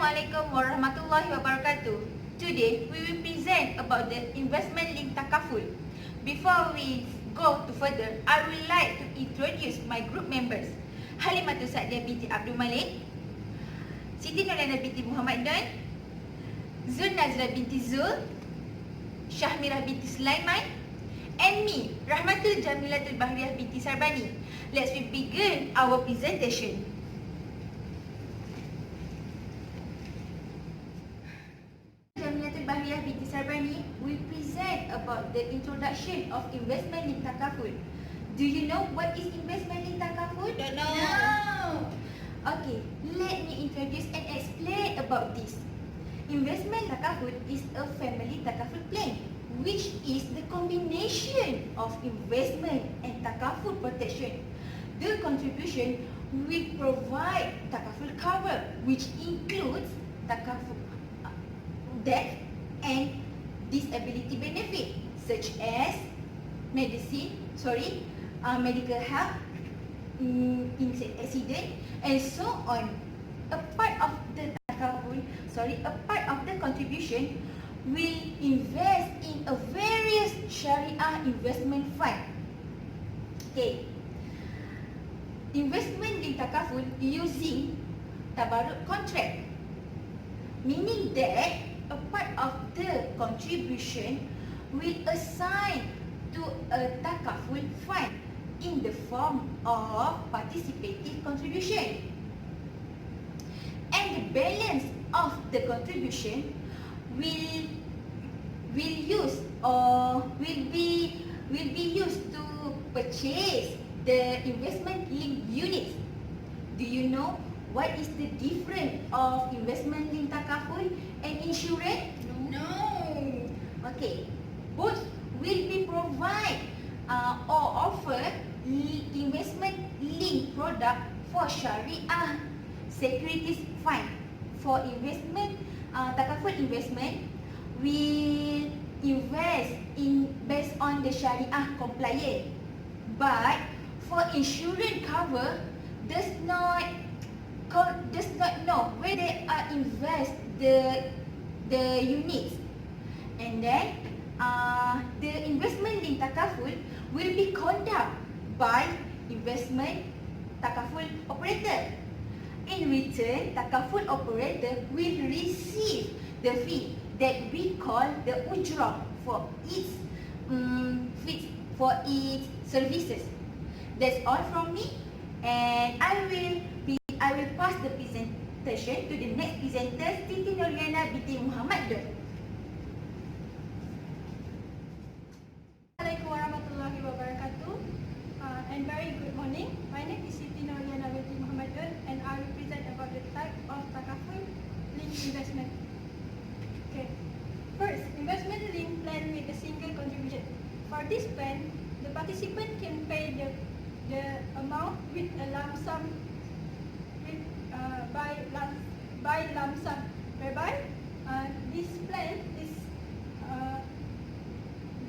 Assalamualaikum warahmatullahi wabarakatuh. Today we will present about the investment link Takaful. Before we go to further, I would like to introduce my group members. Halimatul Sa'diah binti Abdul Malik, Siti Nurliana binti Muhammad Don, Zul Nazra binti Zul, Syahmirah binti Sulaiman, and me, Rahmatul Jamilatul Bahriah binti Sarbani. Let's begin our presentation. Bahriah binti Sarbani will present about the introduction of investment link Takaful. Do you know what is investment link Takaful? Don't know. No. Okay, let me introduce and explain about this. Investment Takaful is a family Takaful plan, which is the combination of investment and Takaful protection. The contribution will provide Takaful cover, which includes Takaful death and disability benefit such as medical help, accident, and so on. A part of the contribution will invest in a various Sharia investment fund. Okay. Investment in Takaful using tabarruk contract, meaning that a part of the contribution will assign to a Takaful fund in the form of participative contribution, and the balance of the contribution will be used to purchase the investment linked units. Do you know what is the difference of investment linked Takaful and insurance? No. Okay. Both will be provide or offer investment linked product for Sharia securities fund. For investment, Takaful investment will invest in based on the Sharia compliant. But for insurance cover does not know where they invest the units, and then the investment link Takaful will be conducted by investment Takaful operator. In return, Takaful operator will receive the fee that we call the ujrah for its services. That's all from me, and I will pass the presentation to the next presenter, Siti Nurliana binti Muhammad Don. Assalamualaikum warahmatullahi wabarakatuh, and very good morning. My name is Siti Nurliana binti Muhammad Don, and I will present about the type of Takaful link investment. Okay. First, investment link plan with a single contribution. For this plan, the participant can pay the amount with a lump sum by lump sum, whereby this plan is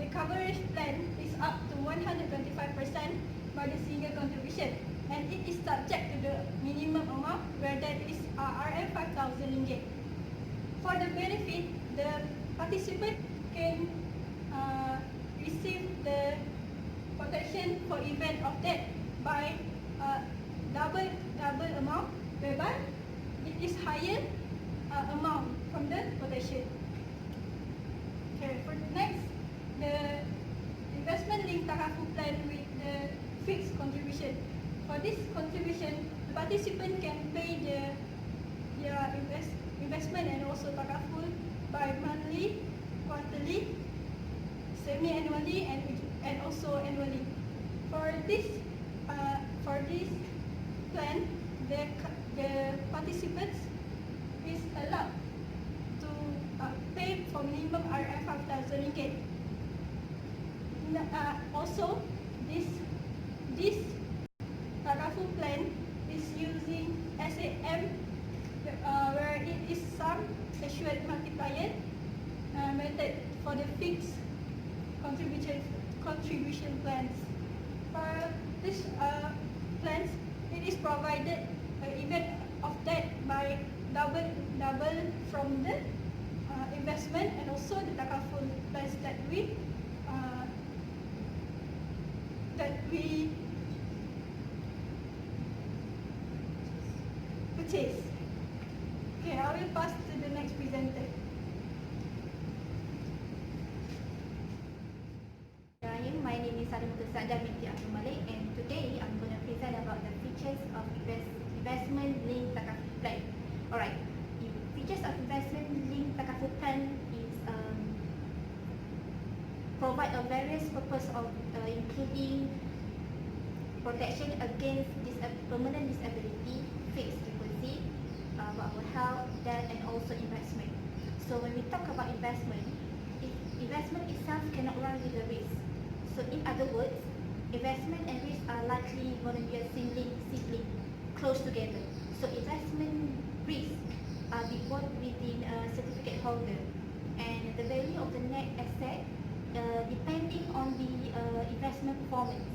the coverage plan is up to 125% by the single contribution, and it is subject to the minimum amount, where that is Rm 5,000 ringgit. For the benefit, the participant can receive the protection for event of death by double amount, whereby it is higher amount from the protection. Okay, for the next, the investment link Takaful plan with the fixed contribution. For this contribution, the participant can pay their investment and also Takaful by monthly, quarterly, semi-annually, and also annually. For this plan, the participants is allowed to pay for minimum Rm 5,000 ringgit. Also, this Takaful plan is using SAM, where it is sum assured multiplier method for the fixed contribution plans. For this plans, it is provided event of death by double from the investment and also the Takaful plans that we purchase. Okay, I will pass to the next presenter. My name is Sada binti Abdul Malik, and today I'm going to present about the features of investment linked Takaful plan. Alright, features of investment linked Takaful plan is provide a various purpose of including protection against permanent disability, fixed deposit, about our health, debt, and also investment. So when we talk about investment itself cannot run with the risk. So in other words, investment and risk are likely going to be a sibling close together. So investment risk are bought within a certificate holder, and the value of the net asset depending on the investment performance.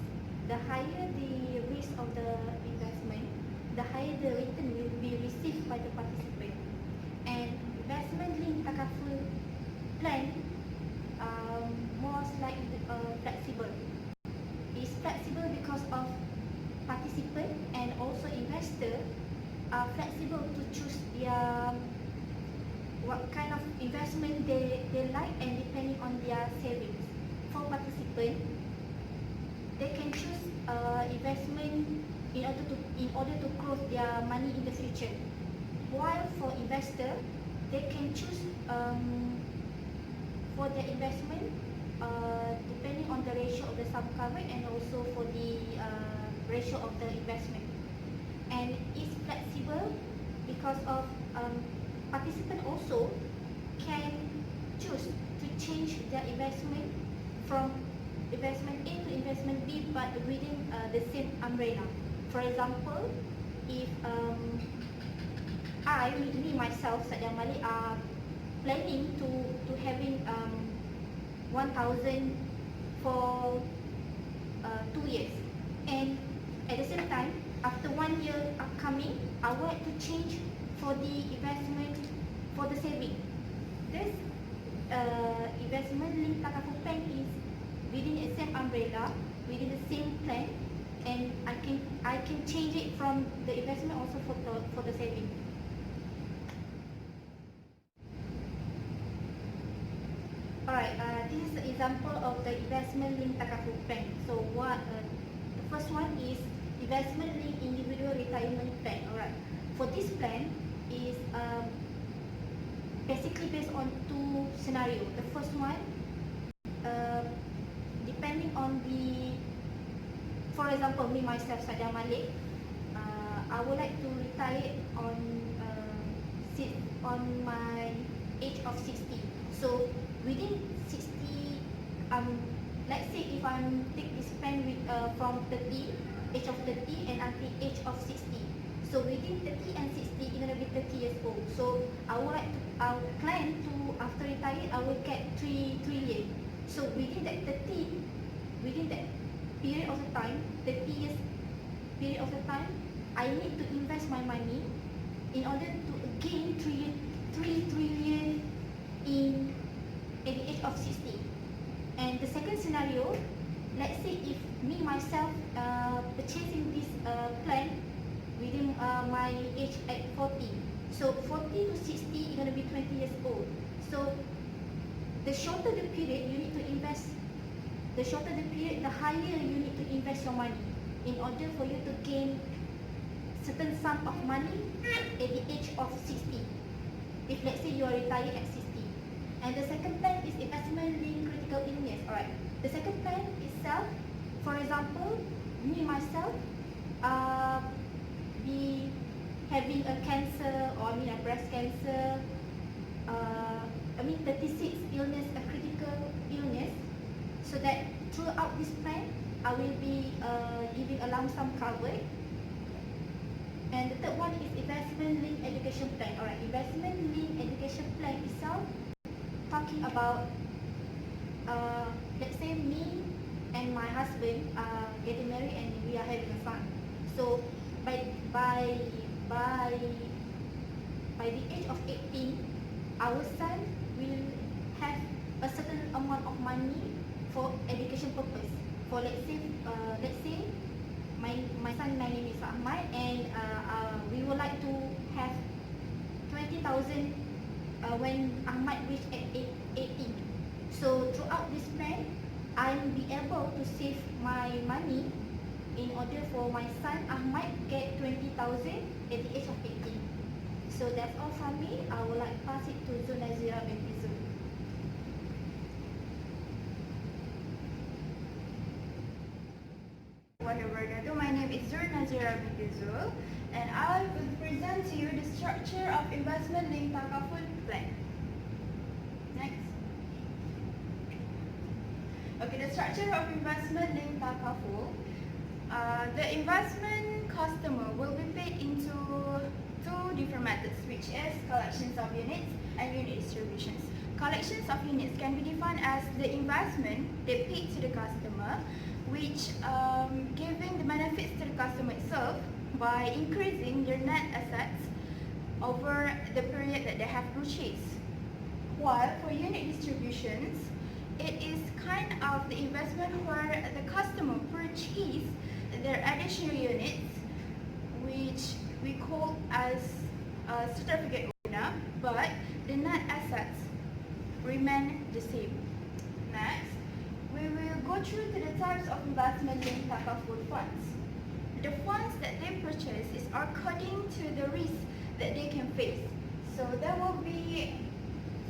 The higher the risk of the investment, the higher the return will be received by the participant. And investment linked Takaful plan most likely flexible. It's flexible because of participant and also investor are flexible to choose their what kind of investment they like, and depending on their savings. For participant, they can choose investment in order to grow their money in the future. While for investor, they can choose for their investment depending on the ratio of the sum covered and also for the ratio of the investment. And it's flexible because of participant also can choose to change their investment from investment A to investment B, but within the same umbrella. For example, if me myself, Sadia Malik, are planning to having 1,000 for 2 years, and at the same time, after 1 year upcoming, I want to change for the investment for the saving. This investment linked Takaful plan is within the same umbrella, within the same plan, and I can change it from the investment also for the saving. Alright, this is an example of the investment linked Takaful plan. So the first one is investment linked individual retirement plan. Alright, for this plan is basically based on two scenarios. The first one, depending on the, for example, me myself, Sadia Malik, I would like to retire on my age of 60. So within 60, let's say if I'm take this plan with from 30, age of 30 and until age of 60. So within 30 and 60, it's gonna be 30 years old. So I plan to after retire, I will get 3 years. So within that period of the time, 30 years period of the time, I need to invest my money in order to gain 3 trillion at the age of 60. And the second scenario, let's say if me myself purchasing this plan within my age at 40. So 40 to 60 is going to be 20 years old. So the shorter the period you need to invest, the shorter the period, the higher you need to invest your money in order for you to gain certain sum of money at the age of 60. If let's say you are retired at 60. And the second plan is investment linked critical illness. Alright, the second plan itself, for example, me myself be having a cancer, or a breast cancer, 36 illness, a critical illness, so that throughout this plan I will be giving a lump sum cover. And the third one is investment linked education plan. Alright, investment linked education plan itself talking about let's say me and my husband are getting married and we are having a son. So by by the age of 18, our son will have a certain amount of money for education purpose. For let's say my son, my name is Ahmad, and we would like to have 20,000 when Ahmad reach at 18. So throughout this plan, I'll be able to save my money in order for my son Ahmad get 20,000 at the age of 18. So that's all from me. I would like to pass it to Zul Nazira binti Zul. My name is Zul Nazira binti Zul, and I will present to you the structure of investment-linked Takaful plan. Next. Okay, the structure of investment-linked Takaful. The investment customer will be paid into two different methods, which is collections of units and unit distributions. Collections of units can be defined as the investment they paid to the customer, which giving the benefits to the customer itself by increasing their net assets over the period that they have purchased. While for unit distributions, it is kind of the investment where the customer purchase their additional units, which we call as a certificate owner, but the net assets remain the same. Next, we will go through to the types of investment-linked Takaful funds. The funds that they purchase is according to the risk that they can face. So there will be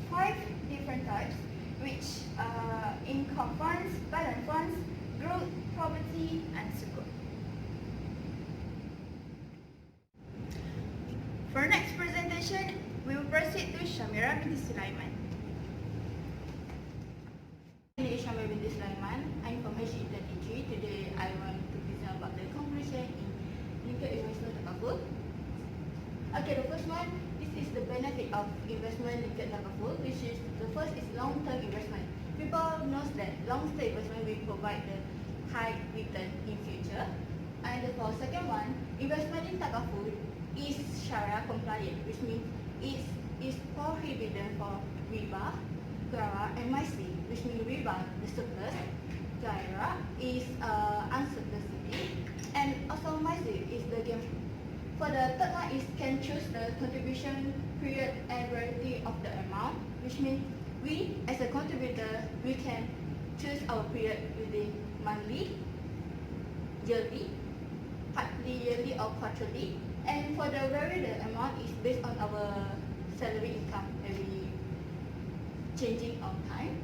5 different types, which are income funds, balance funds, growth, property, and sukuk. For next presentation, we will proceed to Shamira binti Sulaiman. My name is Shamira binti Sulaiman. I'm from HE33. Today I want to present about the conclusion in linked investment Takaful. Okay, the first one, this is the benefit of investment linked Takaful, which is the first is long-term investment. People knows that long-term investment will provide the high return in future. And for second one, investment in Takaful is Sharia compliant, which means it is prohibited for riba, gara, and maisi, which means riba, the surplus, gara is uncertainty, and also maisi is the game. For the third one is can choose the contribution period and variety of the amount, which means we as a contributor, we can choose our period within monthly, yearly, partly yearly or quarterly. And for the variable amount is based on our salary income every changing of time.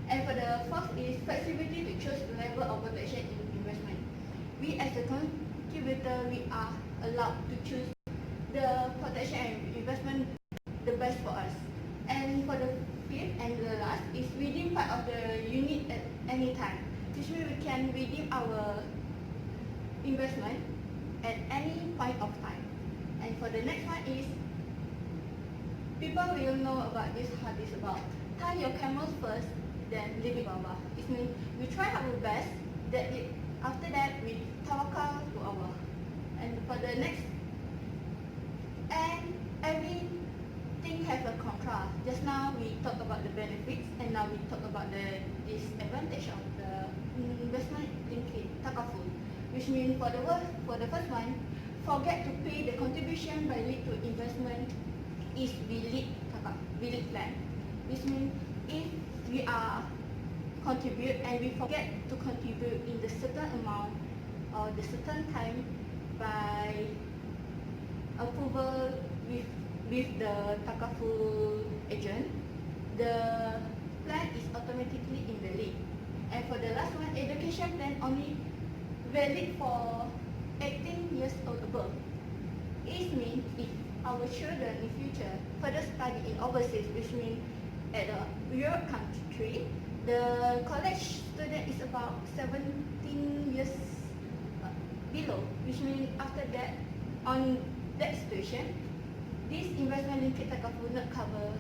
And for the fourth is flexibility to choose the level of protection in investment. We as a contributor, we are allowed to choose the protection and investment the best for us. And for the fifth and the last is redeem part of the unit at any time. Which means we can redeem our investment at any point of time. And for the next one is, people will know about this, how this about. Tie your camels first, then leave it Allah. It means we try our best, after that we tawakal to Allah. And for the next, and everything has a contra. Just now we talk about the benefits, and now we talk about the disadvantage of the investment linked Takaful. Which means for the first one, forget to pay the contribution by lead to investment is bilik plan. Which means if we are contribute and we forget to contribute in the certain amount or the certain time by approval with the Takaful agent, the plan is automatically invalid. And for the last one, education plan only valid for 18 years old above. It means if our children in future further study in overseas, which means at a Europe country, the college student is about 17 years below, which means after that, on that situation, this investment linked Takaful will not cover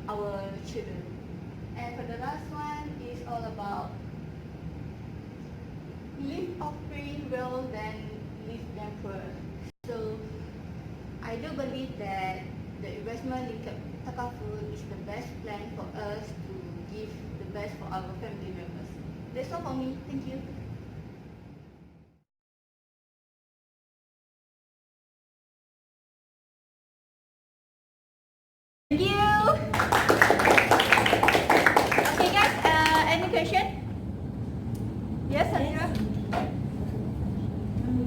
our children. And for the last one is all about live offering well than live them poor. So I I do believe that the investment linked Takaful is the best plan for us to give the best for our family members. That's all for me. Thank you. Thank you. Okay guys, any question? Yes, Sandra.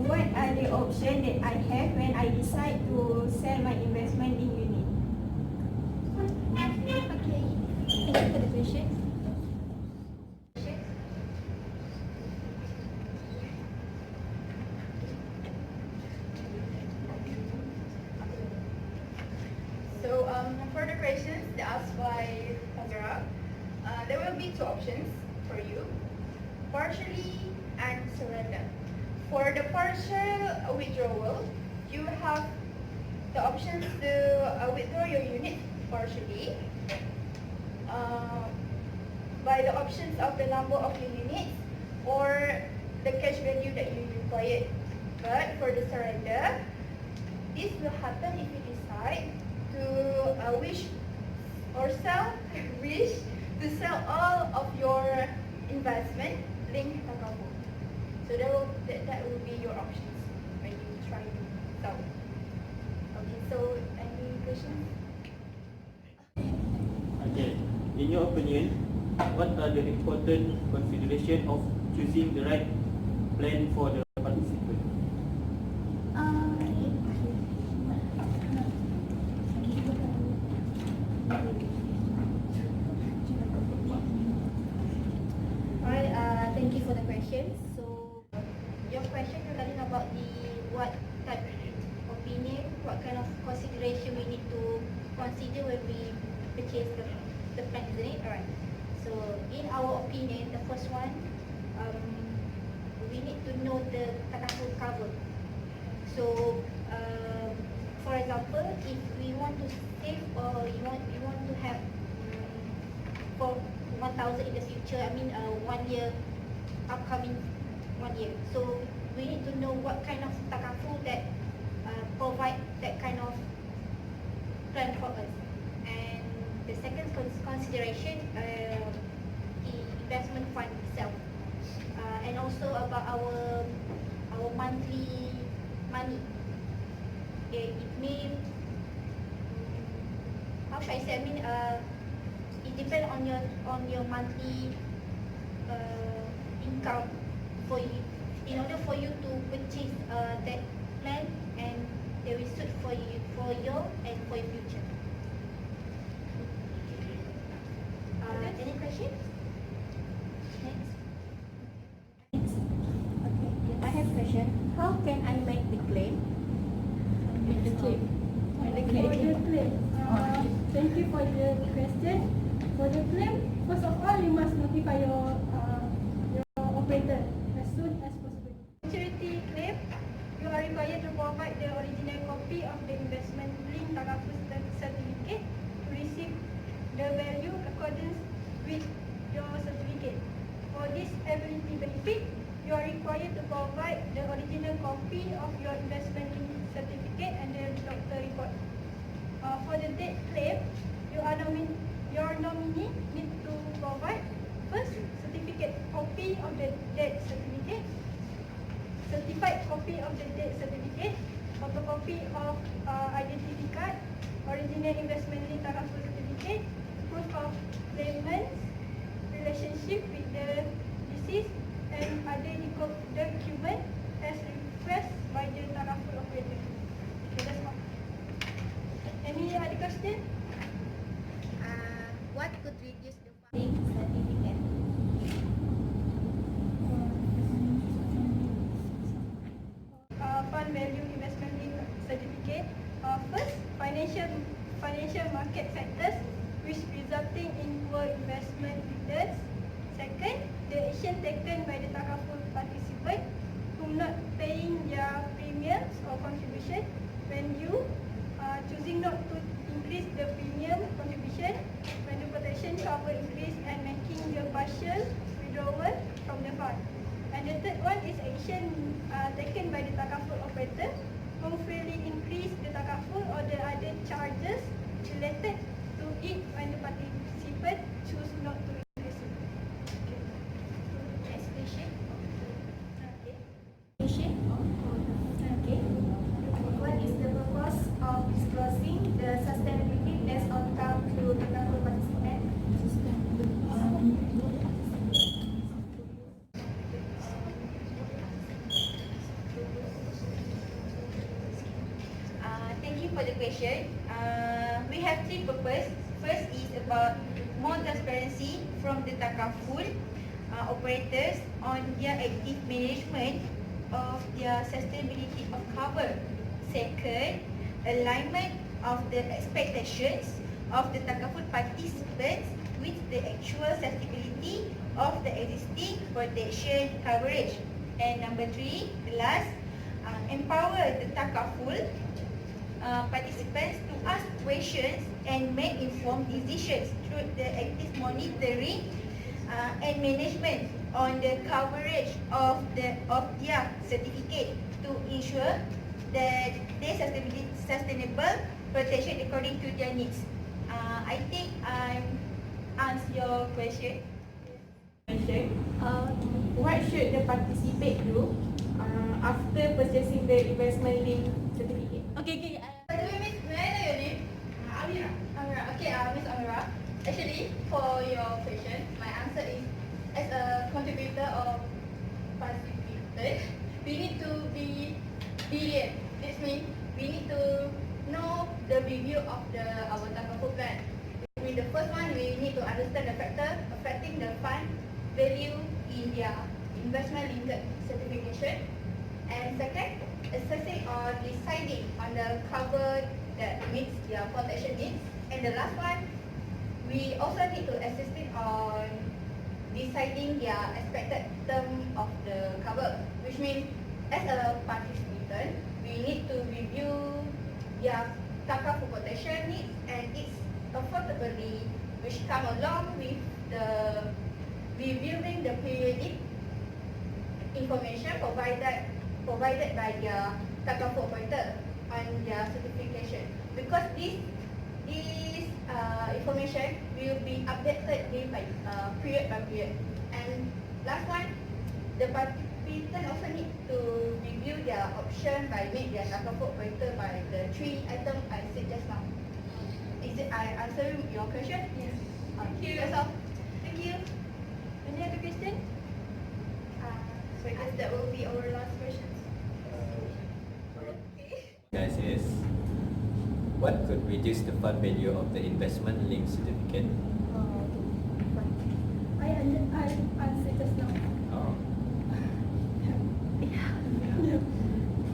What are the options that I have when I decide to sell my investment in unit? Okay. Thank you for the question. So for the questions that asked by Hazara, there will be two options for you, partially and surrender. For the partial withdrawal, you have the options to withdraw your unit partially by the options of the number of your units or the cash value that you required. But for the surrender, this will happen if you decide to wish to sell all of your investment linked Takaful. So that will be your options when you try to sell. Okay, so any questions? Okay. In your opinion, what are the important considerations of choosing the right plan for the participant? Alright, thank you for the question. So, your question regarding about what type of opinion, what kind of consideration we need to consider when we purchase the plan, isn't it? Alright. So, in our opinion, the first one, we need to know the Takaful cover. So, for example, if we want to save or you want to have for 1,000 in the future, 1 year, upcoming 1 year. So we need to know what kind of Takaful that provide that kind of plan for us. And the second consideration, the investment fund itself, and also about our monthly money. It may, how should I say? It depends on your monthly income for you, in order for you to purchase that plan, and they will suit for your and for your future. Any questions? Next. Okay, I have a question. How can I make the claim? The claim. For the claim. Thank you for the question. For the claim, first of all, you must notify your operator as soon as possible. Security claim, you are required to provide the original copy of the investment linked Takaful certificate to receive the value accordance with your certificate. For disability benefit, you are required to provide the original copy of your investment linked certificate and the doctor report. For the death claim, your nominee need to provide first certificate copy of the death certificate, certified copy of the death certificate, photocopy of identity card, original investment linked Takaful certificate, proof of claimant's relationship with the deceased, and other document as requested by the Takaful operator. Okay, that's all. Any other question? What could reduce the funding certificate? Fund value investment linked certificate. First, financial market factors which resulting in poor investment returns. Second, the action taken by the Takaful participant who not paying their premiums or contribution when you choosing not to increase the premium contribution when the protection cover increase and making the partial withdrawal from the fund. And the third one is action taken by the Takaful operator who freely increase the Takaful the other charges related to it when the participant choose not to increase it. Next question. Okay. Question. Okay. What is the purpose of disclosing the sustainability-based outcome to Takaful participants? Thank you for the question. We have three purposes. First is about more transparency from the Takaful operators on their active management of their sustainability of cover. Second, alignment of the expectations of the Takaful participants with the actual sustainability of the existing protection coverage. And number three, the last, empower the Takaful participants to ask questions and make informed decisions through the active monitoring and management on the coverage of their certificate to ensure that they sustainable protection according to their needs. I think I answered your question. What should the participant do after purchasing the investment linked certificate? Okay. By the way, Miss, may I know your name? Amira. Amira. Okay, Miss Amira. Actually, for your question, my answer is as a contributor or participant, we need to be brilliant. This means we need to know the review of our Takaful plan. With the first one, we need to understand the factor affecting the fund value in their investment linked certification. And second, assessing or deciding on the cover that meets their protection needs. And the last one, we also need to assist on deciding their expected term of the cover, which means as a participant, we need to review their Takaful protection needs and its affordability, which come along with the reviewing the periodic information provided by their Takaful operator on their certification. Because this information will be updated day by period by period. And last one, the participant also need to review their option by make their Takaful operator by the 3 items I said just now. Is it I answer your question? Yes. Thank you. you. That's all. Thank you. Any other question? So I guess that will be our last question. Guys, is what could reduce the fund value of the investment linked certificate? I answered just now. Oh.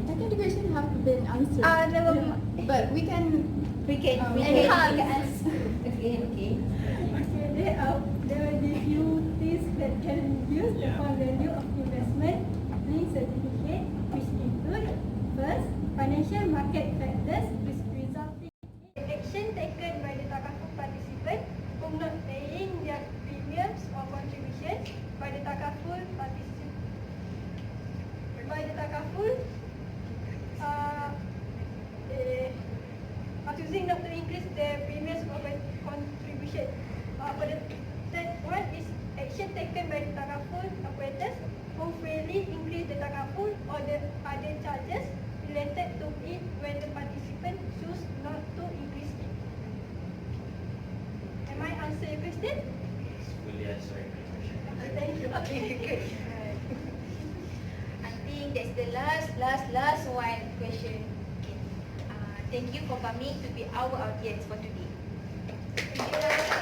I think the question have been answered. Never mind. But we can Enhance. Okay. Okay, there will be few things that can reduce the Yeah. fund value of investment linked certificate, which include first, financial market factors which resulting in action taken by the Takaful participant who not paying their premiums or contributions by the Takaful participant. By the Takaful, choosing not to increase their premiums or contribution. For the third one is action taken by the Takaful operators who fairly increase the Takaful or the other charges related to it when the participant choose not to increase it. Am I answer your question? Fully answering the question. Thank you. Okay, good. I think that's the last one question. Okay. Thank you for coming to be our audience for today. Thank you.